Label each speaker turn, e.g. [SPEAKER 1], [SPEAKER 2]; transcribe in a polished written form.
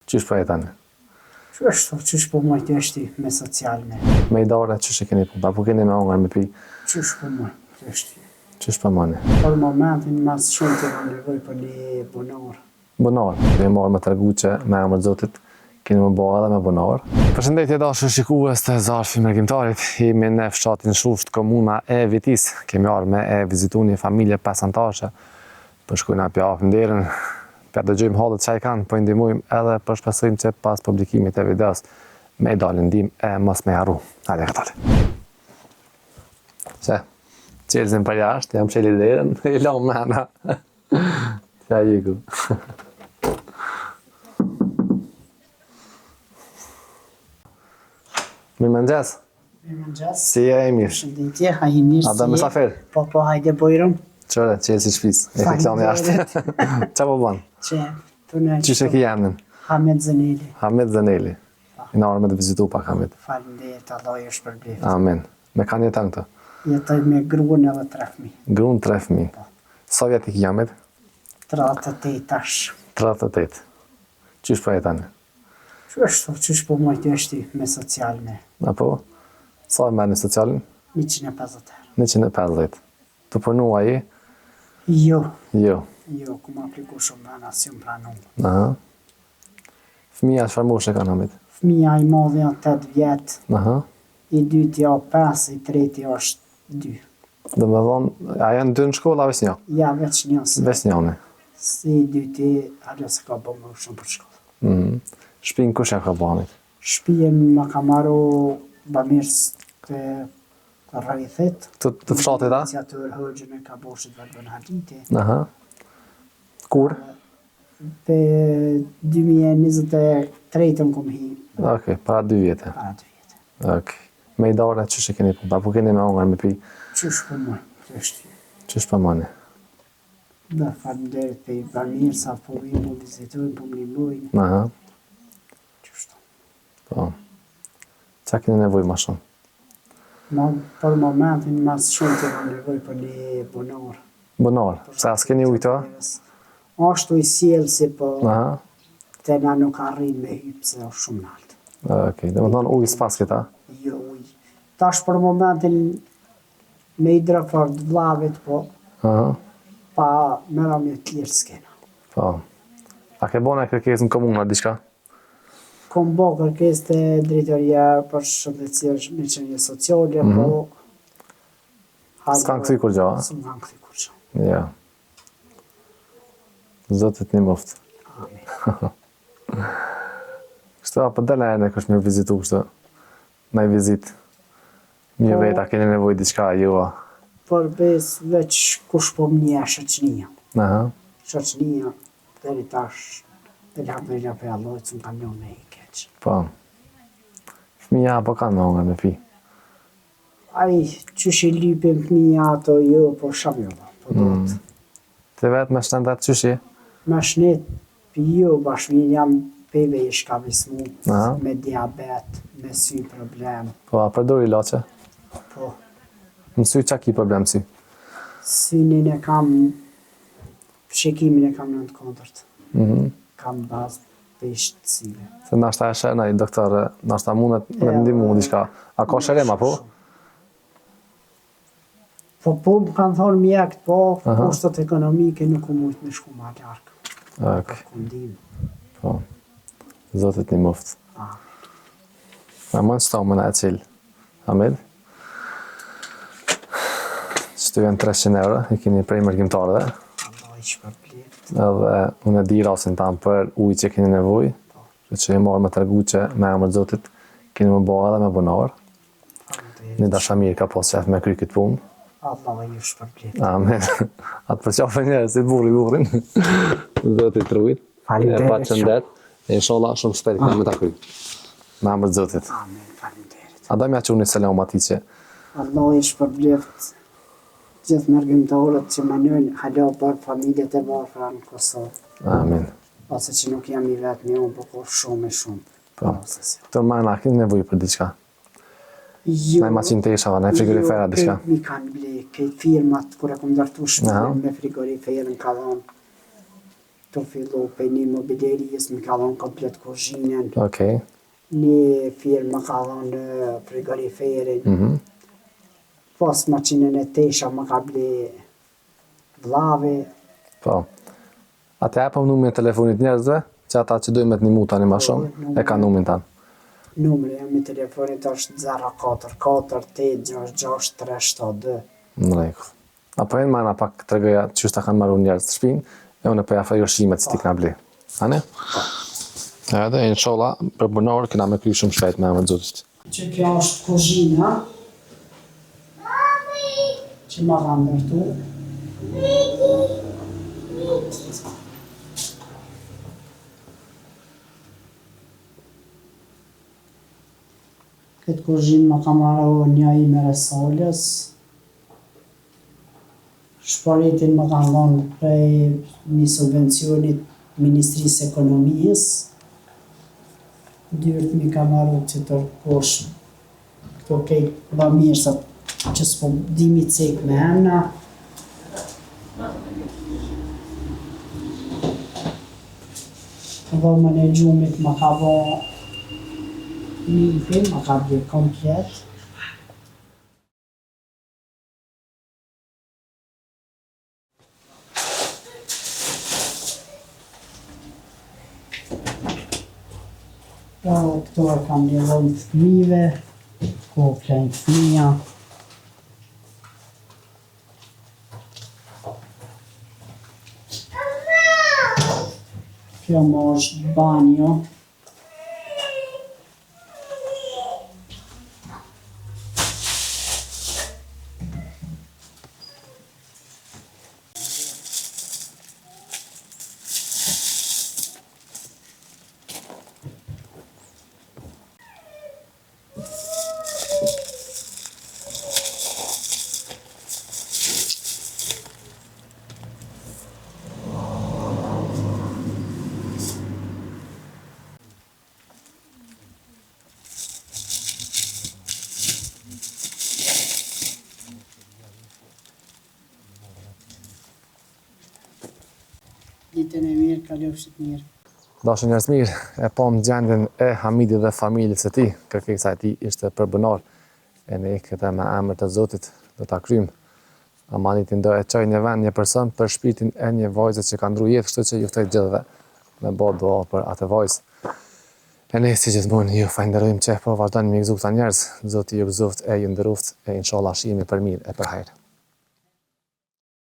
[SPEAKER 1] Qysh po jetani?
[SPEAKER 2] Qysh po mojt është me social me.
[SPEAKER 1] Me i dore, qysh e keni po? Apo keni me ongar me pi?
[SPEAKER 2] Qysh po mojt është.
[SPEAKER 1] Qysh po moni?
[SPEAKER 2] Për momentin mas shumë të në nevoj për një bunor.
[SPEAKER 1] Bunor, dhe marrë me tërgu që me emër Zotit keni më bëha edhe me bunor. Përshëndetje dashur shikues të Zarfi Mërgjimtarit. Jemi në fshatin Shusht, komuna e Vitis. Kemi ardhur me e vizitu një familje pesantashe. Për shkojnë api afë nderën, për dëgjojmë hallet që i kanë, po i ndihmojmë edhe për shpresojmë që pas publikimit e videos me i dalë ndim e mos me harru. Hajde këtale. Se, qelëzim për jashtë, jam qeli derën, i lam mena. Qa jiku. Mirë mëngjes.
[SPEAKER 2] Mirë mëngjes.
[SPEAKER 1] Si e mirë?
[SPEAKER 2] Shëndetje, hajde mirë si.
[SPEAKER 1] A da mesafer?
[SPEAKER 2] Po, hajde bojrëm.
[SPEAKER 1] Qëre, qelë si shpis, e ke klanë jashtë. Qa po banë?
[SPEAKER 2] Që, të në
[SPEAKER 1] Qysh e ki jemnin?
[SPEAKER 2] Hamed Zeneli.
[SPEAKER 1] Hamed Zeneli. I në orë me të vizitu pak Hamed.
[SPEAKER 2] Falenderit, Allah ju shpërblet.
[SPEAKER 1] Amen. Me kanë jetan këto?
[SPEAKER 2] Jetoj me gruën edhe 3 fëmijë.
[SPEAKER 1] Gruën 3 fëmijë. Sa vjet i ki Hamed?
[SPEAKER 2] 38 tash.
[SPEAKER 1] 38. Qysh po jetani?
[SPEAKER 2] Qysh po mojt është me social me.
[SPEAKER 1] Apo? Sa e merë në socialin?
[SPEAKER 2] 150 herë.
[SPEAKER 1] 150. Të punua i?
[SPEAKER 2] Jo,
[SPEAKER 1] Jo.
[SPEAKER 2] ku më apliku shumë brana, si më pranu.
[SPEAKER 1] Aha. Fëmija çfarë moshe kanë Hamed?
[SPEAKER 2] Fëmija i madhi janë 8 vjet,
[SPEAKER 1] Aha.
[SPEAKER 2] i dyti ja 5, i treti është 2.
[SPEAKER 1] Dhe me thonë, a janë 2 në shkolla a veç një?
[SPEAKER 2] Ja, veç njësë.
[SPEAKER 1] Veç njëni.
[SPEAKER 2] Si i dyti, ajo se ka bo më shumë për shkollë.
[SPEAKER 1] Shpinë kush ja ka banit?
[SPEAKER 2] Shpijen më ka maru bamirës të rrëjthet.
[SPEAKER 1] Të fshatit, a?
[SPEAKER 2] Si atë hëgjën e ka boshit vëllën haditi.
[SPEAKER 1] Aha. Kur?
[SPEAKER 2] Për 2023 kom hi.
[SPEAKER 1] Okej, para 2 vjetë.
[SPEAKER 2] Para 2 vjetë.
[SPEAKER 1] Okej. Me i dore, qysh e keni po? Apo keni me ongar me pi?
[SPEAKER 2] Qysh për më, është.
[SPEAKER 1] Qysh po moni?
[SPEAKER 2] Dhe falenderit për i bamirë, sa po i më vizitojnë, po më limojnë.
[SPEAKER 1] Aha.
[SPEAKER 2] Qysh të.
[SPEAKER 1] Po. Qa keni nevoj ma shumë?
[SPEAKER 2] Për momentin, mas shumë të në nevoj për një bunor.
[SPEAKER 1] Bunor? Se as keni ujto?
[SPEAKER 2] Ashtu i sjellë si po,
[SPEAKER 1] Aha.
[SPEAKER 2] të na nuk arrin me hypë se është shumë naltë.
[SPEAKER 1] Okej, dhe më thonë ujë s'pas këta?
[SPEAKER 2] Jo ujë. Tash për momentin me i drafart vllavit, po,
[SPEAKER 1] Aha.
[SPEAKER 2] pa mëra me tjerë s'kena.
[SPEAKER 1] Po. A ke bona kërkesë në komunë, diçka?
[SPEAKER 2] Kom bo kërkes të drejtoria për shëndetësirë me qenje sociale, po...
[SPEAKER 1] S'kan këthy kur gjo, a?
[SPEAKER 2] S'm kanë këthy kur gjo.
[SPEAKER 1] Ja. Zotit një moftë.
[SPEAKER 2] Amin.
[SPEAKER 1] Kështu, apo dele e në kësh me vizitu kështu? Me vizit? Mjë
[SPEAKER 2] Po.
[SPEAKER 1] vetë, a keni nevoj diçka, jo?
[SPEAKER 2] Për bes veç kush po më një shëqnia.
[SPEAKER 1] Aha.
[SPEAKER 2] Shëqnia, deri tash, deri hapërja për Allah, që më kam një me i keq.
[SPEAKER 1] Po. Fëmija apo kanë me ongar me pi?
[SPEAKER 2] Ai, qysh i lypim fëmija ato, jo, po sham jo, po do të.
[SPEAKER 1] Të vetë me shtendat qyshi?
[SPEAKER 2] Me shnet, jo, bashkëmin jam peve i shkavismu,
[SPEAKER 1] Aha.
[SPEAKER 2] me diabet, me sy problem,
[SPEAKER 1] Po, a përdor ilaçe?
[SPEAKER 2] po,
[SPEAKER 1] Në sy qa ki problem sy?
[SPEAKER 2] synin e kam, shikimin e kam 9/4. Kam bazë për ishtësive.
[SPEAKER 1] Se nashta e shena i doktore, nashta mundet me të ndimu diçka. A ka shërem apo?
[SPEAKER 2] Po, më kanë thonë mjekët, po,
[SPEAKER 1] Aha.
[SPEAKER 2] kushtet ekonomike nuk u mujtë me shku ma larkë.
[SPEAKER 1] Okej.
[SPEAKER 2] Kundim.
[SPEAKER 1] Po. Zotit një moftë. A më në qëta më në e cilë? Hamed? Qëtu janë 300 euro, i keni prej mërgjimtarëve.
[SPEAKER 2] Allah i shpërblet.
[SPEAKER 1] Edhe unë e di rasin tamë për ujë që keni nevoj. Që i marrë me tërgu që me emër Zotit keni më bëha edhe me bunarë. Një dashamir ka pas qef me kry këtë punë.
[SPEAKER 2] Allah i shpërblet.
[SPEAKER 1] Amen. Atë për qafe njerë, si burin. Zotit rujt.
[SPEAKER 2] Faleminderit.
[SPEAKER 1] Pa qëndet. E inshallah shumë shpejt me ta kry. Me emër Zotit.
[SPEAKER 2] Amen, falenderit.
[SPEAKER 1] A da mja që unë i selam ati që
[SPEAKER 2] Allah i shpërblet gjithë mërgjimtarët që manojnë hala për familjet e varfra në Kosovë.
[SPEAKER 1] Amin.
[SPEAKER 2] Ose që nuk jam i vetë një unë, po shumë e shumë.
[SPEAKER 1] Po. Këtër marrë na keni nevojë për diçka?
[SPEAKER 2] Jo.
[SPEAKER 1] Na maqinë të ishava, na frigorifera diçka?
[SPEAKER 2] Mi kanë ble, këtë firmat, kur e kom dartu
[SPEAKER 1] Aha.
[SPEAKER 2] shpërën me frigoriferën ka dhonë. këtu fillu për një mobilerijës më ka dhënë komplet kuzhinën,
[SPEAKER 1] Okej.
[SPEAKER 2] një firmë më ka dhënë frigoriferin, pas maqinën e tesha më ka ble vllavi.
[SPEAKER 1] Po. Atë japëm numrin e telefonit njerëzve, që ata që dojnë me të një tani ma shumë, e ka numrin tanë.
[SPEAKER 2] Numri jam i telefonit është 044 866 372.
[SPEAKER 1] Në rregull. Apo jenë mana pak të regoja që ta kanë marrë njerëz të shpinë, e unë e përja fa joshimet që ti këna ble. Ane? Edhe, inshallah, për bunor këna me kry shumë shpejt me emër Zotit.
[SPEAKER 2] Që kjo është kuzhina, që ma ka ndërtu. Këtë kuzhinë ma ka marrë një i me resolës. Shparitin më ka ndonë prej një subvencionit Ministrisë Ekonomisë. Dyrt mi ka marrë që të rëposh këto kejtë dha mirësat që s'po dimi cek me emna. Dhomën e gjumit më ka bo nipin, më ka bje komplet. Këto e kam një rol fëmive, ku plenë fëmija. Kjo më është banjo. Ditën e mirë, kalofshit mirë.
[SPEAKER 1] Dashur njerëz mirë, e pam gjendjen e Hamidit dhe familjes së tij, kërkesa e tij ishte për banorë. E ne këta me emër të Zotit do ta kryjm. Amanitin do e çoj në vend një person për shpirtin e një vajze që ka ndruar jetë, kështu që ju ftoj gjithëve me bë dua për atë vajzë. E ne si gjithmonë ju falenderojmë që po vazhdoni me gëzuar këta njerëz. Zoti ju gëzoft e ju nderoft e inshallah shihemi për mirë e për hajër.